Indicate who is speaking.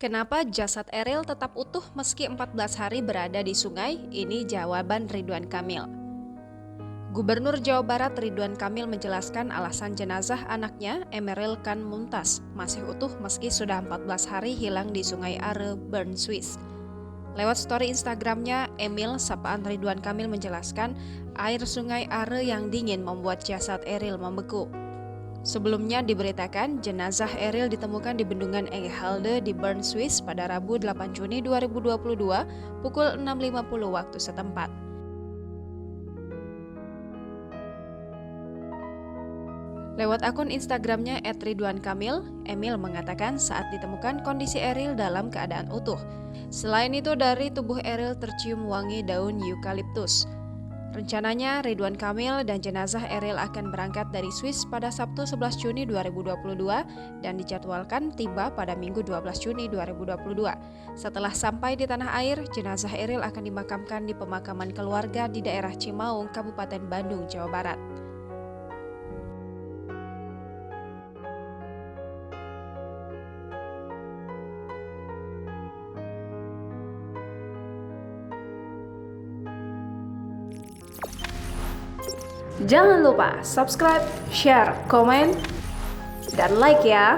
Speaker 1: Kenapa jasad Eril tetap utuh meski 14 hari berada di sungai? Ini jawaban Ridwan Kamil. Gubernur Jawa Barat Ridwan Kamil menjelaskan alasan jenazah anaknya Emeril Khan Mumtaz masih utuh meski sudah 14 hari hilang di Sungai Are, Bern, Swiss. Lewat story Instagramnya, Emil sapaan Ridwan Kamil menjelaskan air Sungai Are yang dingin membuat jasad Eril membeku. Sebelumnya diberitakan jenazah Eril ditemukan di bendungan Enghalde di Bern, Swiss pada Rabu 8 Juni 2022 pukul 6.50 waktu setempat. Lewat akun Instagramnya @ridwankamil, Emil mengatakan saat ditemukan kondisi Eril dalam keadaan utuh. Selain itu dari tubuh Eril tercium wangi daun eukaliptus. Rencananya Ridwan Kamil dan jenazah Eril akan berangkat dari Swiss pada Sabtu 11 Juni 2022 dan dijadwalkan tiba pada Minggu 12 Juni 2022. Setelah sampai di tanah air, jenazah Eril akan dimakamkan di pemakaman keluarga di daerah Cimaung, Kabupaten Bandung, Jawa Barat.
Speaker 2: Jangan lupa subscribe, share, komen, dan like ya.